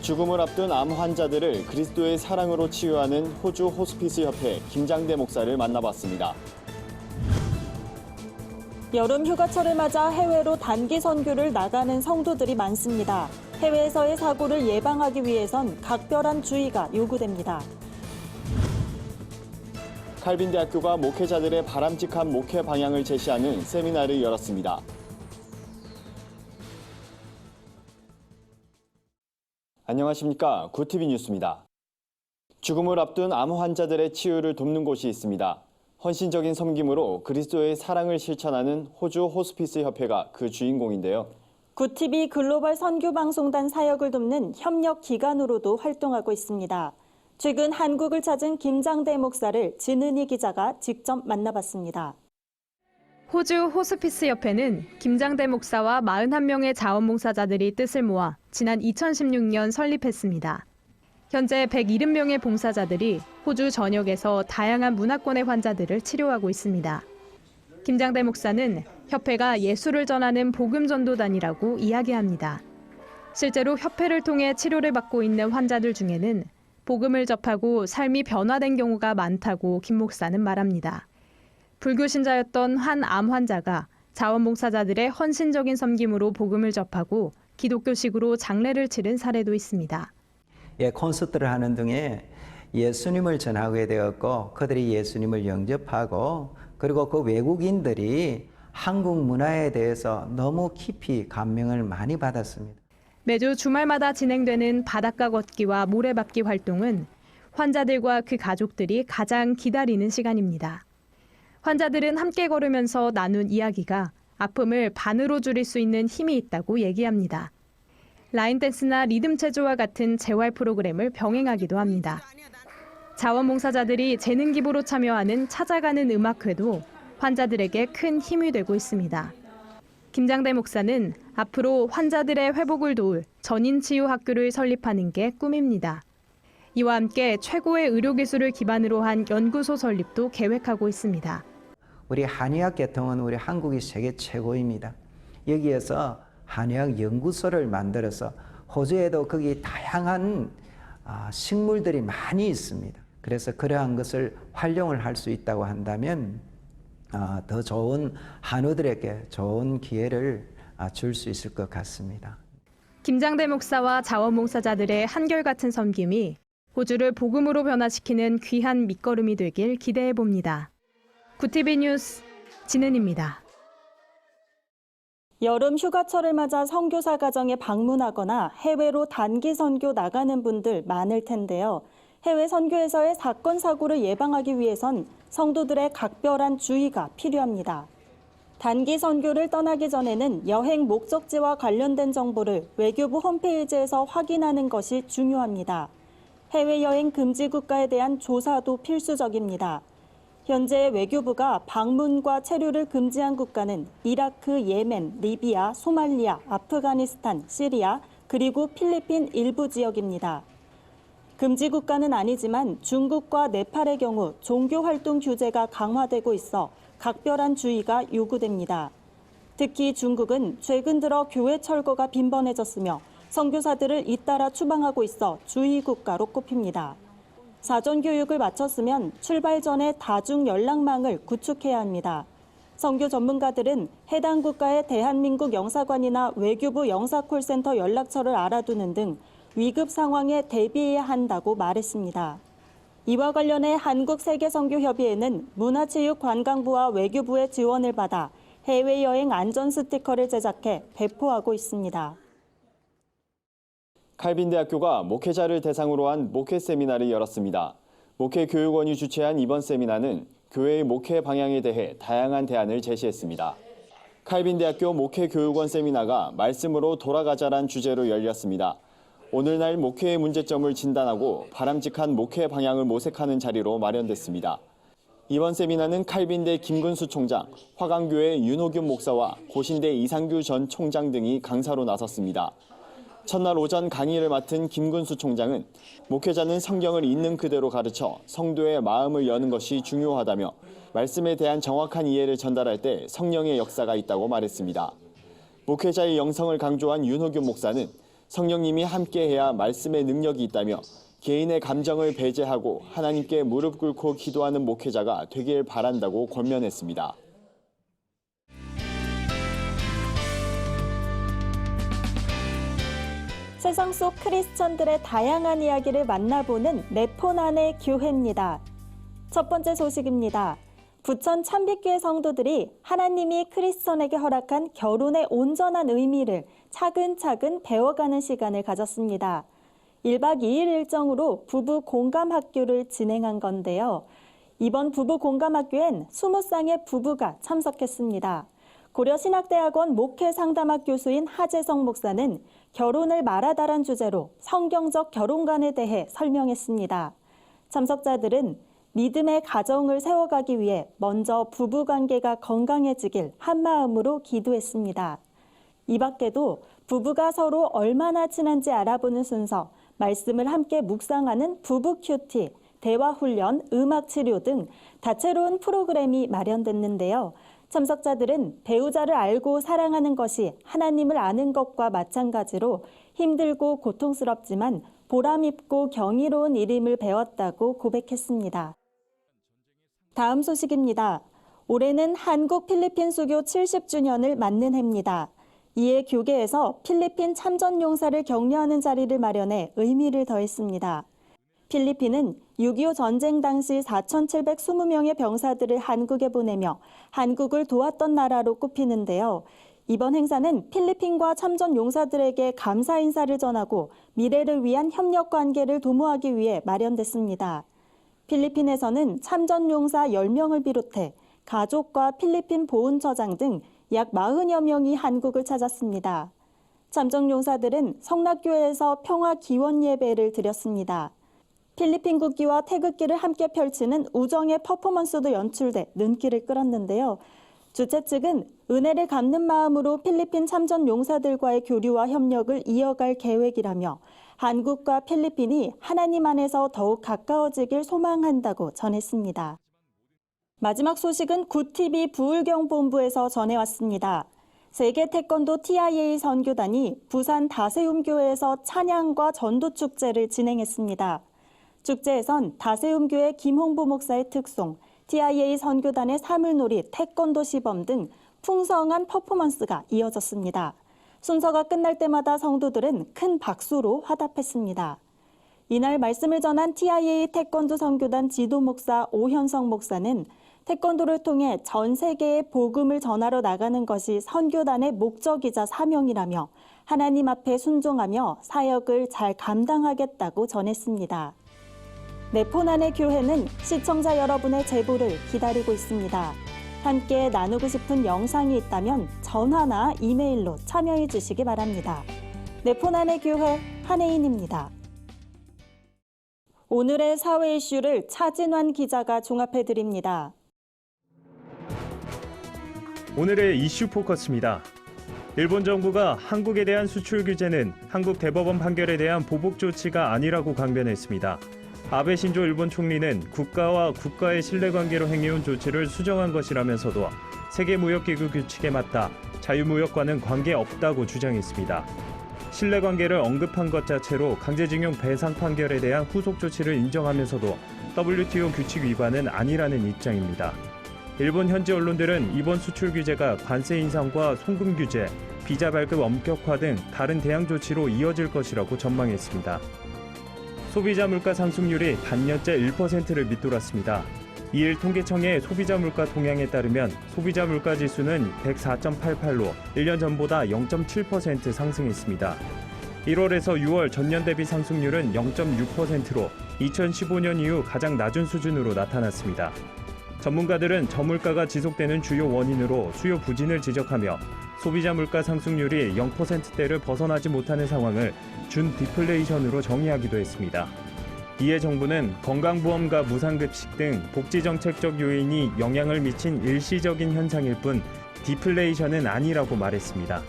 죽음을 앞둔 암 환자들을 그리스도의 사랑으로 치유하는 호주 호스피스 협회 김장대 목사를 만나봤습니다. 여름 휴가철을 맞아 해외로 단기 선교를 나가는 성도들이 많습니다. 해외에서의 사고를 예방하기 위해선 각별한 주의가 요구됩니다. 칼빈대학교가 목회자들의 바람직한 목회 방향을 제시하는 세미나를 열었습니다. 안녕하십니까. 구티비 뉴스입니다. 죽음을 앞둔 암 환자들의 치유를 돕는 곳이 있습니다. 헌신적인 섬김으로 그리스도의 사랑을 실천하는 호주 호스피스 협회가 그 주인공인데요. 구티비 글로벌 선교방송단 사역을 돕는 협력 기관으로도 활동하고 있습니다. 최근 한국을 찾은 김장대 목사를 진은희 기자가 직접 만나봤습니다. 호주 호스피스 협회는 김장대 목사와 41명의 자원봉사자들이 뜻을 모아 지난 2016년 설립했습니다. 현재 170명의 봉사자들이 호주 전역에서 다양한 문화권의 환자들을 치료하고 있습니다. 김장대 목사는 협회가 예수를 전하는 복음전도단이라고 이야기합니다. 실제로 협회를 통해 치료를 받고 있는 환자들 중에는 복음을 접하고 삶이 변화된 경우가 많다고 김 목사는 말합니다. 불교 신자였던 한 암 환자가 자원봉사자들의 헌신적인 섬김으로 복음을 접하고 기독교식으로 장례를 치른 사례도 있습니다. 콘서트를 하는 등에 예수님을 전하게 되었고 그들이 예수님을 영접하고 그리고 그 외국인들이 한국 문화에 대해서 너무 깊이 감명을 많이 받았습니다. 매주 주말마다 진행되는 바닷가 걷기와 모래밟기 활동은 환자들과 그 가족들이 가장 기다리는 시간입니다. 환자들은 함께 걸으면서 나눈 이야기가 아픔을 반으로 줄일 수 있는 힘이 있다고 얘기합니다. 라인댄스나 리듬 체조와 같은 재활 프로그램을 병행하기도 합니다. 자원봉사자들이 재능 기부로 참여하는 찾아가는 음악회도 환자들에게 큰 힘이 되고 있습니다. 김장대 목사는 앞으로 환자들의 회복을 도울 전인치유학교를 설립하는 게 꿈입니다. 이와 함께 최고의 의료기술을 기반으로 한 연구소 설립도 계획하고 있습니다. 우리 한의학 계통은 우리 한국이 세계 최고입니다. 여기에서 한의학 연구소를 만들어서 호주에도 거기 다양한 식물들이 많이 있습니다. 그래서 그러한 것을 활용을 할 수 있다고 한다면 더 좋은 한우들에게 좋은 기회를 줄 수 있을 것 같습니다. 김장대 목사와 자원봉사자들의 한결같은 섬김이 호주를 복음으로 변화시키는 귀한 밑거름이 되길 기대해 봅니다. 구티비 뉴스 진은입니다. 여름 휴가철을 맞아 선교사 가정에 방문하거나 해외로 단기 선교 나가는 분들 많을 텐데요. 해외 선교에서의 사건, 사고를 예방하기 위해선 성도들의 각별한 주의가 필요합니다. 단기 선교를 떠나기 전에는 여행 목적지와 관련된 정보를 외교부 홈페이지에서 확인하는 것이 중요합니다. 해외여행 금지 국가에 대한 조사도 필수적입니다. 현재 외교부가 방문과 체류를 금지한 국가는 이라크, 예멘, 리비아, 소말리아, 아프가니스탄, 시리아, 그리고 필리핀 일부 지역입니다. 금지 국가는 아니지만 중국과 네팔의 경우 종교활동 규제가 강화되고 있어 각별한 주의가 요구됩니다. 특히 중국은 최근 들어 교회 철거가 빈번해졌으며 선교사들을 잇따라 추방하고 있어 주의 국가로 꼽힙니다. 사전 교육을 마쳤으면 출발 전에 다중 연락망을 구축해야 합니다. 선교 전문가들은 해당 국가의 대한민국 영사관이나 외교부 영사콜센터 연락처를 알아두는 등 위급 상황에 대비해야 한다고 말했습니다. 이와 관련해 한국세계선교협의회는 문화체육관광부와 외교부의 지원을 받아 해외여행 안전 스티커를 제작해 배포하고 있습니다. 칼빈대학교가 목회자를 대상으로 한 목회 세미나를 열었습니다. 목회교육원이 주최한 이번 세미나는 교회의 목회 방향에 대해 다양한 대안을 제시했습니다. 칼빈대학교 목회교육원 세미나가 말씀으로 돌아가자란 주제로 열렸습니다. 오늘날 목회의 문제점을 진단하고 바람직한 목회 방향을 모색하는 자리로 마련됐습니다. 이번 세미나는 칼빈대 김근수 총장, 화강교회 윤호균 목사와 고신대 이상규 전 총장 등이 강사로 나섰습니다. 첫날 오전 강의를 맡은 김근수 총장은 목회자는 성경을 있는 그대로 가르쳐 성도의 마음을 여는 것이 중요하다며 말씀에 대한 정확한 이해를 전달할 때 성령의 역사가 있다고 말했습니다. 목회자의 영성을 강조한 윤호균 목사는 성령님이 함께해야 말씀의 능력이 있다며 개인의 감정을 배제하고 하나님께 무릎 꿇고 기도하는 목회자가 되길 바란다고 권면했습니다. 세상 속 크리스천들의 다양한 이야기를 만나보는 네포난의 교회입니다. 첫 번째 소식입니다. 부천 참빛교회 성도들이 하나님이 크리스천에게 허락한 결혼의 온전한 의미를 차근차근 배워가는 시간을 가졌습니다. 1박 2일 일정으로 부부 공감학교를 진행한 건데요. 이번 부부 공감학교엔 20쌍의 부부가 참석했습니다. 고려신학대학원 목회상담학 교수인 하재성 목사는 결혼을 말하다란 주제로 성경적 결혼관에 대해 설명했습니다. 참석자들은 믿음의 가정을 세워가기 위해 먼저 부부관계가 건강해지길 한마음으로 기도했습니다. 이 밖에도 부부가 서로 얼마나 친한지 알아보는 순서, 말씀을 함께 묵상하는 부부 큐티, 대화훈련, 음악치료 등 다채로운 프로그램이 마련됐는데요. 참석자들은 배우자를 알고 사랑하는 것이 하나님을 아는 것과 마찬가지로 힘들고 고통스럽지만 보람있고 경이로운 일임을 배웠다고 고백했습니다. 다음 소식입니다. 올해는 한국 필리핀 수교 70주년을 맞는 해입니다. 이에 교계에서 필리핀 참전용사를 격려하는 자리를 마련해 의미를 더했습니다. 필리핀은 6.25 전쟁 당시 4,720명의 병사들을 한국에 보내며 한국을 도왔던 나라로 꼽히는데요. 이번 행사는 필리핀과 참전 용사들에게 감사 인사를 전하고 미래를 위한 협력 관계를 도모하기 위해 마련됐습니다. 필리핀에서는 참전 용사 10명을 비롯해 가족과 필리핀 보훈처장 등 약 40여 명이 한국을 찾았습니다. 참전 용사들은 성락교회에서 평화 기원 예배를 드렸습니다. 필리핀 국기와 태극기를 함께 펼치는 우정의 퍼포먼스도 연출돼 눈길을 끌었는데요. 주최 측은 은혜를 갚는 마음으로 필리핀 참전 용사들과의 교류와 협력을 이어갈 계획이라며 한국과 필리핀이 하나님 안에서 더욱 가까워지길 소망한다고 전했습니다. 마지막 소식은 굿TV 부울경본부에서 전해왔습니다. 세계 태권도 TIA 선교단이 부산 다세움교회에서 찬양과 전도축제를 진행했습니다. 축제에선 다세움교회 김홍부 목사의 특송, TIA 선교단의 사물놀이, 태권도 시범 등 풍성한 퍼포먼스가 이어졌습니다. 순서가 끝날 때마다 성도들은 큰 박수로 화답했습니다. 이날 말씀을 전한 TIA 태권도 선교단 지도 목사 오현성 목사는 태권도를 통해 전 세계에 복음을 전하러 나가는 것이 선교단의 목적이자 사명이라며 하나님 앞에 순종하며 사역을 잘 감당하겠다고 전했습니다. 네포난의 교회는 시청자 여러분의 제보를 기다리고 있습니다. 함께 나누고 싶은 영상이 있다면 전화나 이메일로 참여해 주시기 바랍니다. 네포난의 교회 한혜인입니다. 오늘의 사회 이슈를 차진환 기자가 종합해 드립니다. 오늘의 이슈 포커스입니다. 일본 정부가 한국에 대한 수출 규제는 한국 대법원 판결에 대한 보복 조치가 아니라고 강변했습니다. 아베 신조 일본 총리는 국가와 국가의 신뢰관계로 행해온 조치를 수정한 것이라면서도 세계무역기구 규칙에 맞다 자유무역과는 관계없다고 주장했습니다. 신뢰관계를 언급한 것 자체로 강제징용 배상 판결에 대한 후속 조치를 인정하면서도 WTO 규칙 위반은 아니라는 입장입니다. 일본 현지 언론들은 이번 수출 규제가 관세 인상과 송금 규제, 비자 발급 엄격화 등 다른 대항 조치로 이어질 것이라고 전망했습니다. 소비자 물가 상승률이 반년째 1%를 밑돌았습니다. 이일 통계청의 소비자 물가 동향에 따르면 소비자 물가 지수는 104.88로 1년 전보다 0.7% 상승했습니다. 1월에서 6월 전년 대비 상승률은 0.6%로 2015년 이후 가장 낮은 수준으로 나타났습니다. 전문가들은 저물가가 지속되는 주요 원인으로 수요 부진을 지적하며 소비자 물가 상승률이 0%대를 벗어나지 못하는 상황을 준 디플레이션으로 정의하기도 했습니다. 이에 정부는 건강보험과 무상급식 등 복지정책적 요인이 영향을 미친 일시적인 현상일 뿐 디플레이션은 아니라고 말했습니다.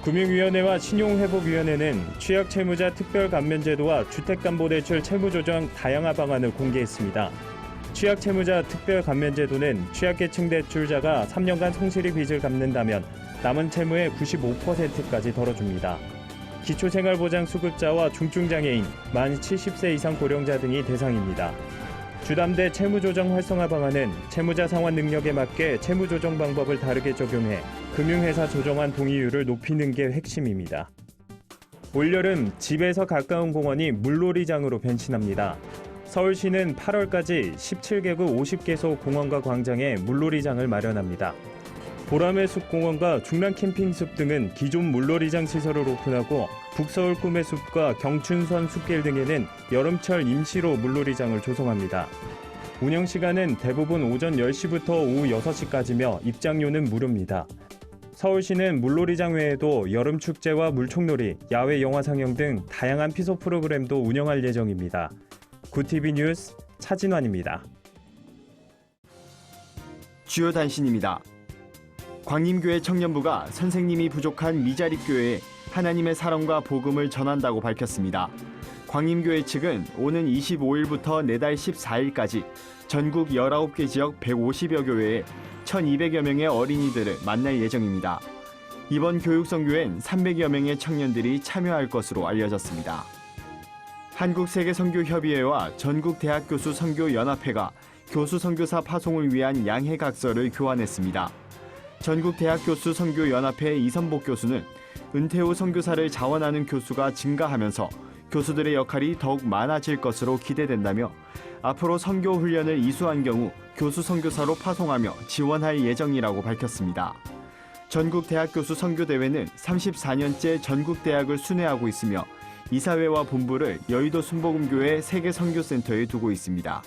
금융위원회와 신용회복위원회는 취약채무자 특별감면제도와 주택담보대출 채무조정 다양화 방안을 공개했습니다. 취약채무자 특별감면제도는 취약계층 대출자가 3년간 성실히 빚을 갚는다면 남은 채무의 95%까지 덜어줍니다. 기초생활보장 수급자와 중증장애인, 만 70세 이상 고령자 등이 대상입니다. 주담대 채무조정 활성화 방안은 채무자 상환 능력에 맞게 채무조정 방법을 다르게 적용해 금융회사 조정안 동의율을 높이는 게 핵심입니다. 올여름 집에서 가까운 공원이 물놀이장으로 변신합니다. 서울시는 8월까지 17개구 50개소 공원과 광장에 물놀이장을 마련합니다. 보람의 숲 공원과 중랑 캠핑숲 등은 기존 물놀이장 시설을 오픈하고 북서울 꿈의 숲과 경춘선 숲길 등에는 여름철 임시로 물놀이장을 조성합니다. 운영 시간은 대부분 오전 10시부터 오후 6시까지며 입장료는 무료입니다. 서울시는 물놀이장 외에도 여름축제와 물총놀이, 야외 영화 상영 등 다양한 피서 프로그램도 운영할 예정입니다. 구TV 뉴스 차진환입니다. 주요 단신입니다. 광림교회 청년부가 선생님이 부족한 미자립교회에 하나님의 사랑과 복음을 전한다고 밝혔습니다. 광림교회 측은 오는 25일부터 내달 14일까지 전국 19개 지역 150여 교회에 1,200여 명의 어린이들을 만날 예정입니다. 이번 교육선교엔 300여 명의 청년들이 참여할 것으로 알려졌습니다. 한국세계선교협의회와 전국대학교수선교연합회가 교수선교사 파송을 위한 양해각서를 교환했습니다. 전국대학교수선교연합회 이선복 교수는 은퇴 후 선교사를 자원하는 교수가 증가하면서 교수들의 역할이 더욱 많아질 것으로 기대된다며 앞으로 선교 훈련을 이수한 경우 교수 선교사로 파송하며 지원할 예정이라고 밝혔습니다. 전국대학교수 선교대회는 34년째 전국대학을 순회하고 있으며 이사회와 본부를 여의도 순복음교회 세계선교센터에 두고 있습니다.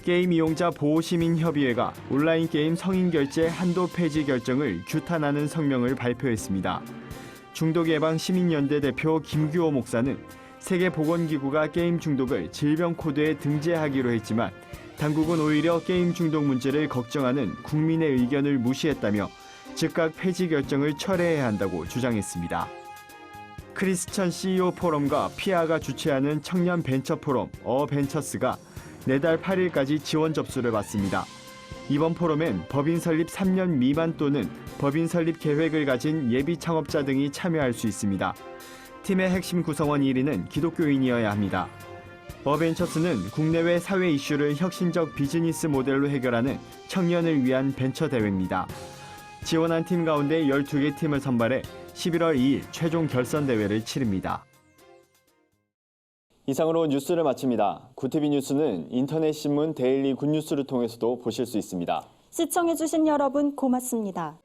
게임 이용자 보호시민협의회가 온라인 게임 성인 결제 한도 폐지 결정을 규탄하는 성명을 발표했습니다. 중독예방 시민연대 대표 김규호 목사는 세계보건기구가 게임 중독을 질병 코드에 등재하기로 했지만 당국은 오히려 게임 중독 문제를 걱정하는 국민의 의견을 무시했다며 즉각 폐지 결정을 철회해야 한다고 주장했습니다. 크리스천 CEO 포럼과 피아가 주최하는 청년 벤처 포럼 어벤처스가 내달 8일까지 지원 접수를 받습니다. 이번 포럼엔 법인 설립 3년 미만 또는 법인 설립 계획을 가진 예비 창업자 등이 참여할 수 있습니다. 팀의 핵심 구성원 1위는 기독교인이어야 합니다. 어벤처스는 국내외 사회 이슈를 혁신적 비즈니스 모델로 해결하는 청년을 위한 벤처 대회입니다. 지원한 팀 가운데 12개 팀을 선발해 11월 2일 최종 결선 대회를 치릅니다. 이상으로 뉴스를 마칩니다. 구TV 뉴스는 인터넷 신문 데일리 굿뉴스를 통해서도 보실 수 있습니다. 시청해주신 여러분 고맙습니다.